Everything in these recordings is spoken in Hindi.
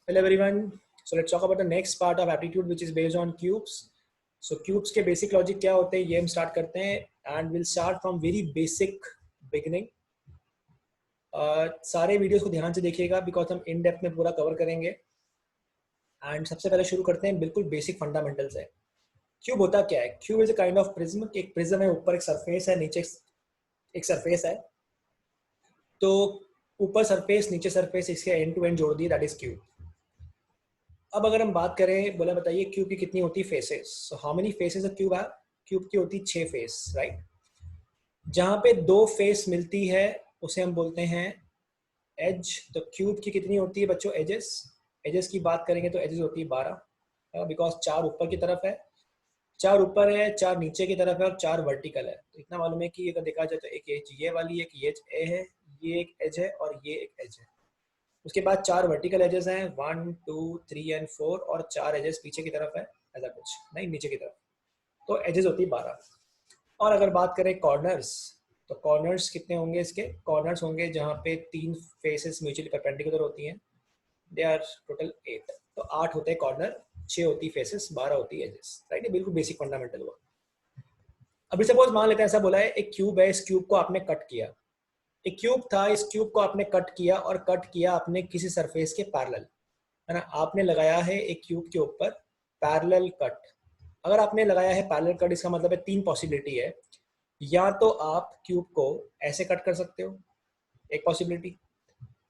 Hello everyone. So let's talk about the next part of aptitude which is based on cubes. So cubes के basic logic क्या होते हैं ये हम start करते हैं and we'll start from very basic beginning. सारे वीडियोस को ध्यान से देखिएगा बिकॉज हम इन डेप्थ में पूरा कवर करेंगे. एंड सबसे पहले शुरू करते हैं बिल्कुल बेसिक फंडामेंटल से. क्यूब होता क्या है? Cube is a kind of prism. एक प्रिज्म है, ऊपर एक सरफेस है, नीचे एक सरफेस है. तो ऊपर सरफेस नीचे सरफेस इसके एंड टू एंड जोड़ दिए, दैट इज क्यूब. अब अगर हम बात करें, बोला बताइए क्यूब की कितनी होती है faces. So how many faces a cube है? क्यूब की होती 6 फेस, राइट. जहां पे 2 फेस मिलती है उसे हम बोलते हैं एज. तो क्यूब की कितनी होती है बच्चों? एजेस. एजेस की बात करेंगे तो एजेस होती है 12, बिकॉज 4 ऊपर की तरफ है, 4 ऊपर है, 4 नीचे की तरफ है और 4 वर्टिकल है. तो इतना मालूम है कि अगर देखा जाए तो एक एज ये वाली, एक एज ए है, ये एक एज है और ये एक एज है. उसके बाद 4 वर्टिकल एजेस हैं, 1 2 3 एंड 4, और 4 एजेस पीछे की तरफ है, ऐसा कुछ नहीं, नीचे की तरफ. तो एजेस होती है 12. और अगर बात करें कॉर्नर्स, तो कॉर्नर्स कितने होंगे इसके? कॉर्नर्स होंगे जहाँ पे 3 फेसेस म्यूचुअली परपेंडिकुलर होती हैं, दे आर टोटल 8. तो 8 होते हैं कॉर्नर, 6 होती फेसेस, 12 होती एजेस, राइट. बिल्कुल बेसिक फंडामेंटल हुआ. अभी सपोज मान लेते हैं ऐसा बोला है एक क्यूब है, इस क्यूब को आपने कट किया. एक क्यूब था, इस क्यूब को आपने कट किया और कट किया आपने किसी सरफेस के पैरेलल, है ना. आपने लगाया है एक क्यूब के ऊपर पैरेलल कट. अगर आपने लगाया है पैरेलल कट, इसका मतलब है 3 पॉसिबिलिटी है. या तो आप क्यूब को ऐसे कट कर सकते हो, एक पॉसिबिलिटी,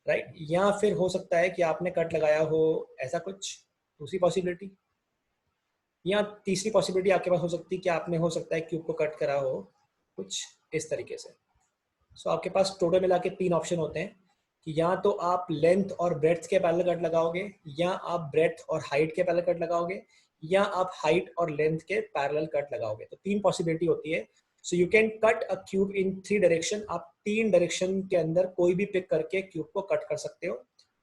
राइट. या फिर हो सकता है कि आपने कट लगाया हो ऐसा कुछ, दूसरी पॉसिबिलिटी. या तीसरी पॉसिबिलिटी आपके पास हो सकती है कि आपने हो सकता है क्यूब को कट करा हो कुछ इस तरीके से. सो आपके पास टोटल मिला के 3 ऑप्शन होते हैं कि या तो आप लेंथ और ब्रेड्थ के पैरेलल कट लगाओगे, या आप ब्रेड्थ और हाइट के पैरेलल कट लगाओगे, या आप हाइट और लेंथ के पैरेलल कट लगाओगे. तो 3 पॉसिबिलिटी होती है. So you can cut a cube in 3 direction. आप 3 डायरेक्शन के अंदर कोई भी पिक करके क्यूब को कट कर सकते हो,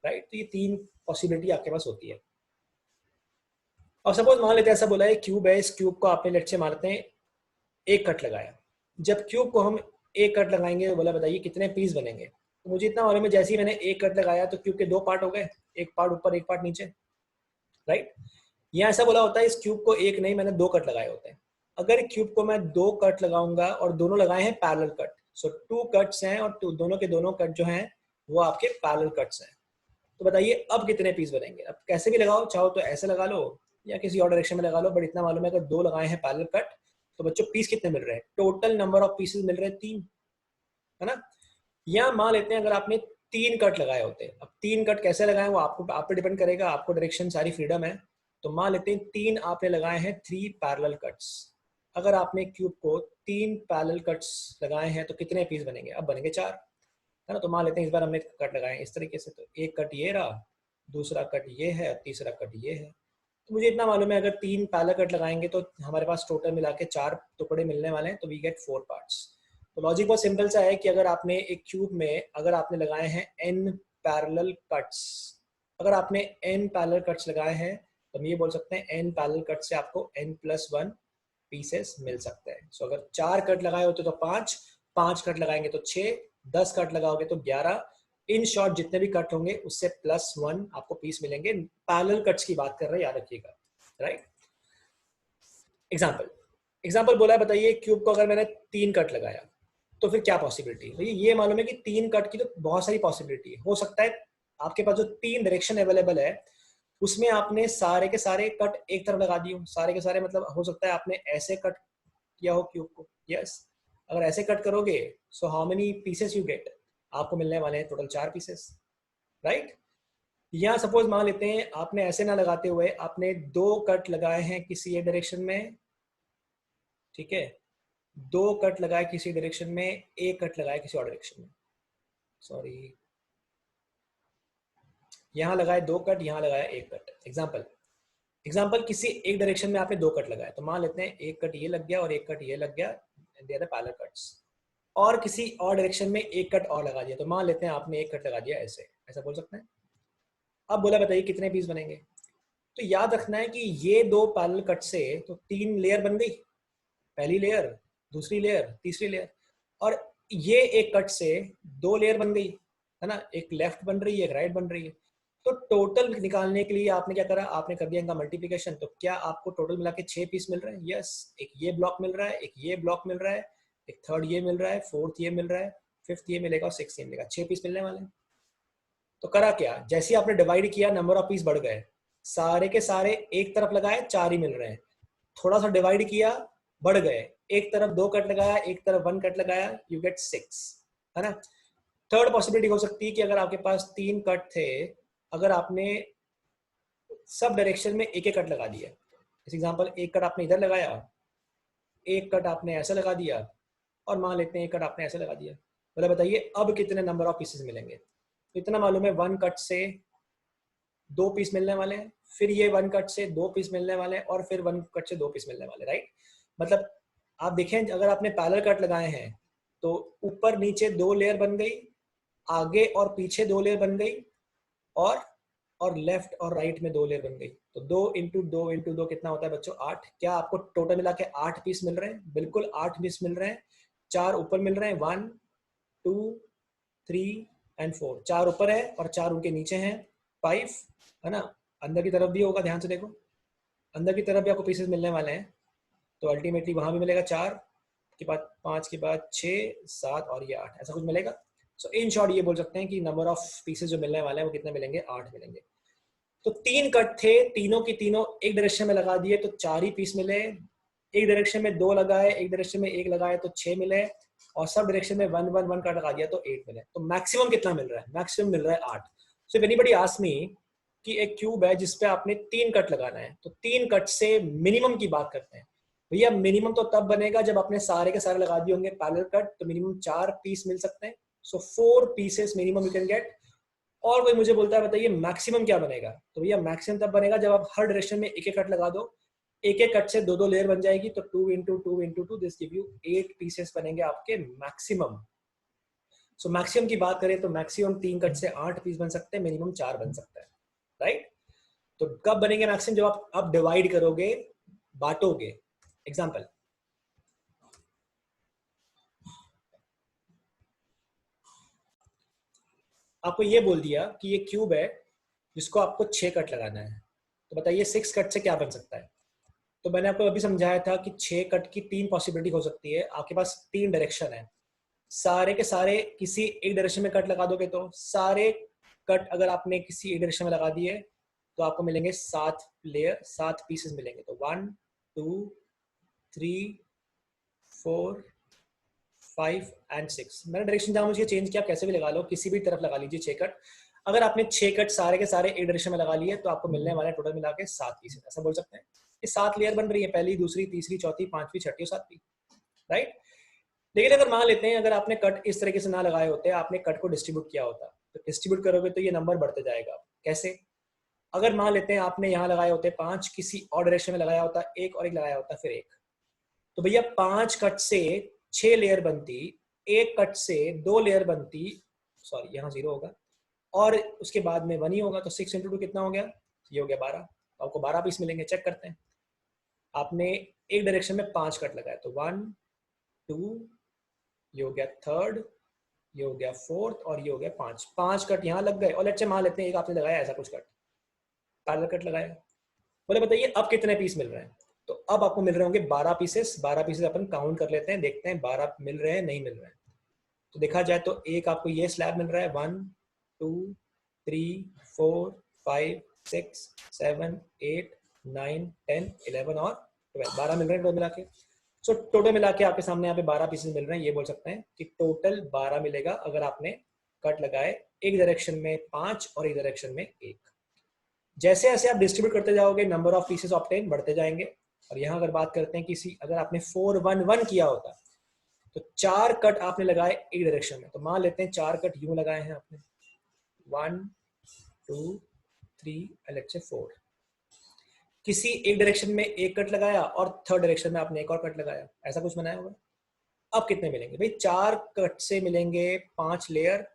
राइट. तो ये 3 पॉसिबिलिटी आपके पास होती है. और सपोज मान लेते हैं ऐसा बोला है क्यूब है, इस क्यूब को आपने लेट से मारते हैं एक कट लगाया. जब क्यूब को हम एक कट लगाएंगे तो बोला बताइए कितने पीस बनेंगे. तो मुझे इतना मालूम है जैसे ही मैंने एक कट लगाया तो क्यूब के 2 पार्ट हो गए, एक पार्ट ऊपर एक पार्ट नीचे, राइट. यहाँ ऐसा बोला होता है इस क्यूब को एक नहीं, मैंने 2 कट लगाए होते हैं. अगर क्यूब को मैं 2 कट लगाऊंगा और दोनों लगाए हैं पैरेलल कट, सो 2 कट्स हैं और दोनों के दोनों कट जो हैं वो आपके पैरेलल कट्स हैं. तो बताइए अब कितने पीस बनेंगे. अब कैसे भी लगाओ, चाहो तो ऐसे लगा लो या किसी और डायरेक्शन में लगा लो, बट इतना मालूम है अगर 2 लगाए हैं पैरेलल कट तो बच्चों पीस कितने मिल रहे हैं? टोटल नंबर ऑफ पीसेस मिल रहे हैं 3, है ना. या मान लेते हैं अगर आपने 3 कट लगाए होते हैं. अब 3 कट कैसे लगाए वो आपको, आप पे डिपेंड करेगा, आपको डायरेक्शन सारी फ्रीडम है. तो मान लेते हैं 3 आपने लगाए हैं 3 पैरेलल कट्स. अगर आपने क्यूब को 3 पैरेलल कट्स लगाए हैं तो कितने पीस बनेंगे? अब बनेंगे 4, है ना. तो मान लेते हैं इस बार हमने कट लगाए इस तरीके से. तो एक कट ये रहा, दूसरा कट ये है, तीसरा कट ये है. तो मुझे इतना मालूम है अगर 3 पैरेलल कट लगाएंगे तो हमारे पास टोटल मिला के 4 टुकड़े मिलने वाले हैं, तो वी गेट 4 पार्ट्स. तो लॉजिक बहुत सिंपल सा है कि अगर आपने एक क्यूब में अगर आपने लगाए हैं n पैरेलल कट्स, अगर आपने n पैरेलल कट्स लगाए हैं तो हम ये बोल सकते हैं n पैरेलल कट से आपको n+1 पीसेस मिल सकते हैं. सो अगर 4 कट लगाए होते तो 5, 5 कट लगाएंगे तो 6, 10 कट लगाओगे तो 11. इन शॉर्ट जितने भी कट होंगे उससे +1 आपको पीस मिलेंगे. पैरेलल कट्स की बात कर रहे हैं, याद रखिएगा, राइट. एग्जाम्पल बोला है, बताइए क्यूब को अगर मैंने 3 कट लगाया तो फिर क्या पॉसिबिलिटी है. ये मालूम है कि 3 कट की तो बहुत सारी पॉसिबिलिटी हो सकता है. आपके पास जो 3 डायरेक्शन अवेलेबल है उसमें आपने सारे के सारे कट एक तरफ लगा दिए, सारे के सारे, मतलब हो सकता है आपने ऐसे कट किया हो क्यूब को. यस, अगर ऐसे कट करोगे so how many pieces you get? आपको मिलने वाले हैं टोटल 4 पीसेस, राइट. या सपोज मान लेते हैं आपने ऐसे ना लगाते हुए आपने 2 कट लगाए हैं किसी एक डायरेक्शन में, ठीक है. 2 कट लगाए किसी डायरेक्शन में, एक कट लगाए किसी और डायरेक्शन में, सॉरी, यहाँ लगाए 2 कट, यहाँ लगाया 1 कट. एग्जाम्पल किसी एक डायरेक्शन में आपने 2 कट लगाए, तो मान लेते हैं एक कट ये लग गया और एक कट ये लग गया, दे आर पैरेलल कट्स. और किसी और डायरेक्शन में एक कट और लगा दिया, तो मान लेते हैं आपने एक कट लगा दिया ऐसे, ऐसा बोल सकते हैं. अब बोला बताइए कितने पीस बनेंगे. तो याद रखना है कि ये 2 पैरेलल कट से तो 3 लेयर बन गई, पहली लेयर, दूसरी लेयर, तीसरी लेयर. और ये एक कट से 2 लेयर बन गई, है ना. एक लेफ्ट बन रही है, एक राइट बन रही है. तो टोटल निकालने के लिए आपने क्या करा, आपने कर दिया इनका मल्टीप्लिकेशन। तो क्या आपको टोटल मिला के 6 पीस मिल रहे हैं? यस, एक ये ब्लॉक मिल रहा है, एक ये ब्लॉक मिल रहा है, एक थर्ड ये मिल रहा है, फोर्थ ये मिल रहा है, फिफ्थ ये मिलेगा और सिक्स ये मिलेगा। 6 पीस मिलने वाले हैं। तो करा क्या, जैसे ही आपने डिवाइड किया नंबर ऑफ पीस बढ़ गए, सारे के सारे एक तरफ लगाए 4 ही मिल रहे हैं। थोड़ा सा डिवाइड किया बढ़ गए, एक तरफ 2 कट लगाया, एक तरफ 1 कट लगाया, यू गेट 6, है ना। थर्ड पॉसिबिलिटी हो सकती है कि अगर आपके पास 3 कट थे, अगर आपने सब डायरेक्शन में एक एक कट लगा दिया, इस एग्जांपल एक कट आपने इधर लगाया, एक कट आपने ऐसे लगा दिया, और मान लेते हैं एक कट आपने ऐसे लगा दिया, मतलब बताइए अब कितने नंबर ऑफ पीसेस मिलेंगे। तो इतना मालूम है 1 कट से 2 पीस मिलने वाले हैं, फिर ये 1 कट से 2 पीस मिलने वाले हैं, और फिर 1 कट से 2 पीस मिलने वाले, राइट। मतलब आप देखें अगर आपने पैरेलल कट लगाए हैं तो ऊपर नीचे 2 लेयर बन गई, आगे और पीछे 2 लेयर बन गई, और लेफ्ट और राइट में 2 लेयर बन गई। तो 2 इंटू 2 इंटू 2 कितना होता है बच्चों? 8। क्या आपको टोटल मिला के 8 पीस मिल रहे हैं? बिल्कुल 8 पीस मिल रहे हैं। 4 ऊपर मिल रहे हैं, 1 2 3 एंड 4, 4 ऊपर है और 4 उनके नीचे हैं, 5, है ना। अंदर की तरफ भी होगा, ध्यान से देखो, अंदर की तरफ भी आपको पीसेस मिलने वाले हैं। तो अल्टीमेटली वहां भी मिलेगा 4 के बाद 5 के बाद 6 7 और ये 8, ऐसा कुछ मिलेगा। सो इन शॉर्ट ये बोल सकते हैं कि नंबर ऑफ पीसेस जो मिलने वाले हैं वो कितने मिलेंगे? 8 मिलेंगे। तो 3 कट थे, तीनों की तीनों एक डायरेक्शन में लगा दिए तो 4 ही पीस मिले। एक डायरेक्शन में 2 लगाए, एक डायरेक्शन में 1 लगाए तो 6 मिले, और सब डायरेक्शन में 1 1 1 कट लगा दिया तो 8 मिले। तो मैक्सिमम कितना मिल रहा है? मैक्सिमम मिल रहा है 8। So if anybody ask me कि एक क्यूब है जिसपे आपने 3 कट लगाना है, तो 3 कट से मिनिमम की बात करते हैं। भैया मिनिमम तो तब बनेगा जब आपने सारे के सारे लगा दिए होंगे पैरेलल कट, तो मिनिमम 4 पीस मिल सकते हैं। सो 4 pieces minimum you can get. और कोई मुझे बोलता है बताइए मैक्सिमम क्या बनेगा? तो भैया मैक्सिमम तब बनेगा जब आप हर डायरेक्शन में एक एक कट लगा दो, एक एक कट से 2 2 लेयर बन जाएगी, तो 2 into 2 into 2 this give you 8 pieces बनेंगे आपके मैक्सिमम। सो मैक्सिमम की बात करें तो मैक्सिमम 3 कट से 8 पीस बन सकते हैं, मिनिमम 4 बन सकता है, राइट। तो कब बनेंगे मैक्सिमम? जब आप डिवाइड करोगे, बांटोगे। एग्जाम्पल, आपको ये बोल दिया कि ये क्यूब है जिसको आपको 6 कट लगाना है, तो बताइए 6 कट से क्या बन सकता है? तो मैंने आपको अभी समझाया था कि 6 कट की 3 पॉसिबिलिटी हो सकती है। आपके पास 3 डायरेक्शन है, सारे के सारे किसी एक डायरेक्शन में कट लगा दोगे, तो सारे कट अगर आपने किसी एक डायरेक्शन में लगा दिए तो आपको मिलेंगे 7 लेयर, 7 पीसेस मिलेंगे। तो 1 2 3 4 5 एंड 6। मैंने डायरेक्शन जहाँ मुझे चेंज किया, आप कैसे भी लगा लो, किसी भी तरफ लगा लीजिए 6 कट। अगर आपने 6 कट सारे के सारे एक डायरेक्शन में लगा लिए तो आपको मिलने वाले टोटल मिला के 7 पीसेस, ऐसा बोल सकते हैं। ये 7 लेयर बन रही है, पहली दूसरी तीसरी चौथी पांचवी छठी और सातवीं, राइट। लेकिन अगर मान लेते हैं अगर आपने कट इस तरीके से ना लगाए होते, आपने कट को डिस्ट्रीब्यूट किया होता, तो डिस्ट्रीब्यूट करोगे तो ये नंबर बढ़ते जाएगा। कैसे? अगर मान लेते हैं आपने यहाँ लगाए होते 5, किसी और डायरेक्शन में लगाया होता 1 और 1 लगाया होता फिर 1, तो भैया 5 कट से 6 लेयर बनती, 1 कट से 2 लेयर बनती, सॉरी यहाँ 0 होगा, और उसके बाद में 1 ही होगा। तो 6 इंटू 2 कितना हो गया? ये हो गया 12। तो आपको 12 पीस मिलेंगे। चेक करते हैं, आपने एक डायरेक्शन में 5 कट लगाया, तो 1 2, ये हो गया थर्ड, ये हो गया फोर्थ, और ये हो गया 5। 5 कट यहाँ लग गए, और लेट्स से मान लेते हैं एक आपने लगाया ऐसा कुछ कट, पैरेलल कट लगाया। बोले बताइए अब कितने पीस मिल रहे हैं? तो अब आपको मिल रहे होंगे 12 पीसेस। 12 पीसेस अपन काउंट कर लेते हैं, देखते हैं 12 मिल रहे हैं नहीं मिल रहे हैं। तो देखा जाए तो एक आपको ये स्लैब मिल रहा है, 1 2 3 4 5 6 7 8 9 10 11 और 12, 12 मिल रहे हैं टोटल मिला के। सो टोटल मिला के आपके सामने यहाँ पे 12 पीसेस मिल रहे हैं। ये बोल सकते हैं कि टोटल 12 मिलेगा अगर आपने कट लगाए एक डायरेक्शन में 5 और एक डायरेक्शन में 1। जैसे जैसे आप डिस्ट्रीब्यूट करते जाओगे नंबर ऑफ पीसेस ऑब्टेन बढ़ते जाएंगे। और यहाँ अगर बात करते हैं किसी, अगर आपने 4 1 1 किया होता तो 4 कट आपने लगाए एक डायरेक्शन में, तो मान लेते हैं 4 कट यूं लगाए हैं आपने, 1 2 3 लेट्स से 4। किसी एक डायरेक्शन में एक कट लगाया और थर्ड डायरेक्शन में आपने एक और कट लगाया, ऐसा कुछ बनाया होगा। अब कितने मिलेंगे भाई? 4 कट से मिलेंगे 5 लेयर,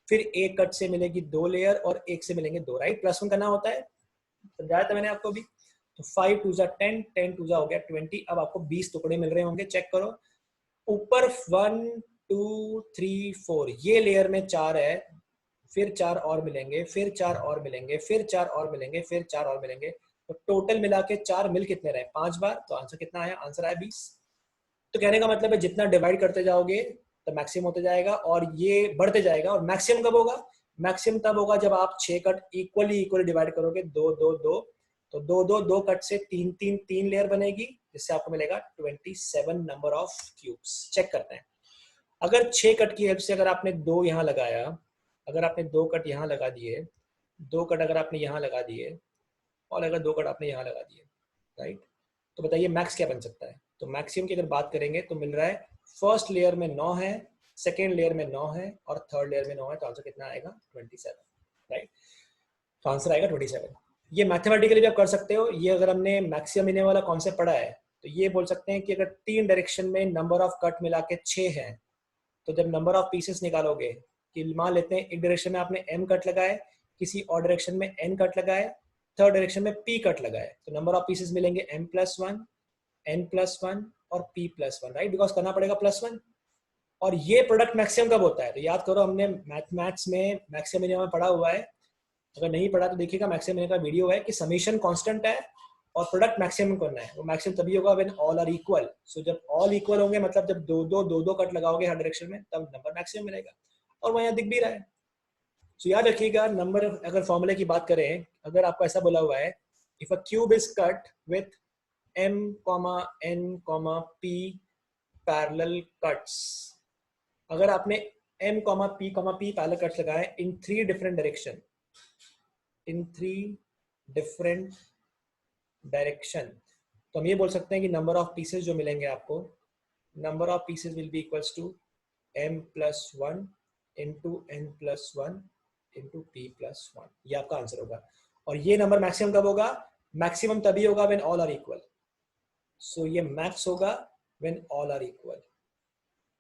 फिर एक कट से मिलेगी 2 लेयर, और एक से मिलेंगे 2, राइट। +1 करना होता है, समझाया था मैंने आपको भी। तो 5 2 10, 10 2 हो गया 20। अब आपको 20 टुकड़े मिल रहे होंगे, चेक करो। ऊपर 1 2 3 4 ये लेयर में 4 है, फिर 4 और मिलेंगे, फिर 4 और मिलेंगे, फिर 4 और मिलेंगे, फिर 4 और मिलेंगे। तो टोटल मिला के 4 मिल कितने रहे? 5 बार। तो आंसर कितना आया? आंसर आया 20। तो कहने का मतलब है जितना डिवाइड करते जाओगे तो मैक्सिमम होते जाएगा और ये बढ़ते जाएगा। और मैक्सिमम कब होगा? मैक्सिमम तब होगा जब आप 6 कट इक्वली इक्वली डिवाइड करोगे, 2 2 2। तो 2 2 2 कट से 3 3 3 लेयर बनेगी, जिससे आपको मिलेगा 27 नंबर ऑफ क्यूब्स। चेक करते हैं। अगर 6 कट की हेल्प से अगर आपने 2 यहाँ लगाया, अगर आपने 2 कट यहाँ लगा दिए, 2 कट अगर आपने यहाँ लगा दिए, और अगर 2 कट आपने यहाँ लगा दिए, राइट, तो बताइए मैक्स क्या बन सकता है? तो मैक्सिमम की अगर बात करेंगे तो मिल रहा है फर्स्ट लेयर में 9 है, सेकेंड लेयर में 9 है और थर्ड लेयर में 9 है। तो आंसर कितना आएगा? 27, राइट। तो आंसर आएगा 27। ये मैथमेटिकली भी आप कर सकते हो। ये अगर हमने मैक्सिमम मिनिमम वाला कॉन्सेप्ट पढ़ा है तो ये बोल सकते हैं कि अगर 3 डायरेक्शन में नंबर ऑफ कट मिला के 6 है, तो जब नंबर ऑफ पीसेस निकालोगे कि मान लेते हैं एक डायरेक्शन में आपने m कट लगाए, किसी और डायरेक्शन में n कट लगाए, थर्ड डायरेक्शन में p कट लगाए, तो नंबर ऑफ पीसेस मिलेंगे m+1, n+1 और p+1, राइट, बिकॉज करना पड़ेगा +1। और ये प्रोडक्ट मैक्सिमम कब होता है? तो याद करो, हमने मैथ्स में मैक्सिमम मिनिमम पढ़ा हुआ है। अगर नहीं पढ़ा तो देखिएगा, मैक्सिमम मिनिमम का वीडियो है कि समीशन कांस्टेंट है और प्रोडक्ट मैक्सिमम करना है। वो मैक्सिमम तभी होगा व्हेन ऑल आर इक्वल। सो जब ऑल इक्वल होंगे, मतलब जब दो दो कट लगाओगे हर डायरेक्शन में, तब नंबर मैक्सिमम मिलेगा। और वह यहाँ दिख भी रहा है। सो याद रखिएगा, नंबर अगर फॉर्मूले की बात करें, अगर आपको ऐसा बोला हुआ है if a cube is cut with m, n, p parallel cuts, अगर आपने m, p पैरेलल कट्स लगाए इन 3 डिफरेंट डायरेक्शन, इन 3 डिफरेंट डायरेक्शन, तो हम ये बोल सकते हैं कि नंबर ऑफ पीसेस जो मिलेंगे आपको, number of pieces will be equals to m+1 into n+1 into p+1। ये आपका आंसर होगा। और ये नंबर मैक्सिमम कब होगा? मैक्सिमम तभी होगा when all are equal. So ये मैक्स होगा when all are equal,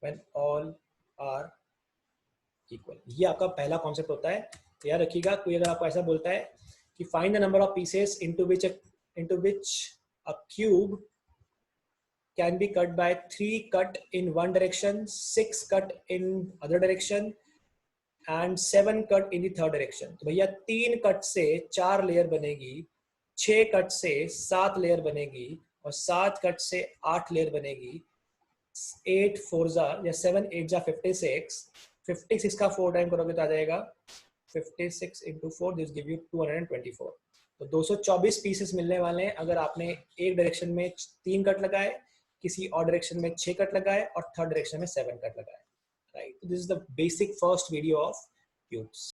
when all are equal. ये आपका पहला कॉन्सेप्ट होता है। तो याद रखिएगा, कोई अगर आपको ऐसा बोलता है कि find the number of pieces into which a cube can be cut by 3 cut in one direction, 6 cut in other direction and 7 cut in the third direction। तो भैया 3 कट से 4 लेयर बनेगी, 6 कट से 7 लेयर बनेगी और 7 कट से 8 लेयर बनेगी। 8 4 जा या 7 8 जा 56, 56 का 4 टाइम करोगे तो आ जाएगा 56 इंटू 4, दिस गिव यू 224। तो 224 पीसेस मिलने वाले हैं अगर आपने एक डायरेक्शन में 3 कट लगाए, किसी और डायरेक्शन में 6 कट लगाए और थर्ड डायरेक्शन में 7 कट लगाए, right. This is the basic first video of cubes.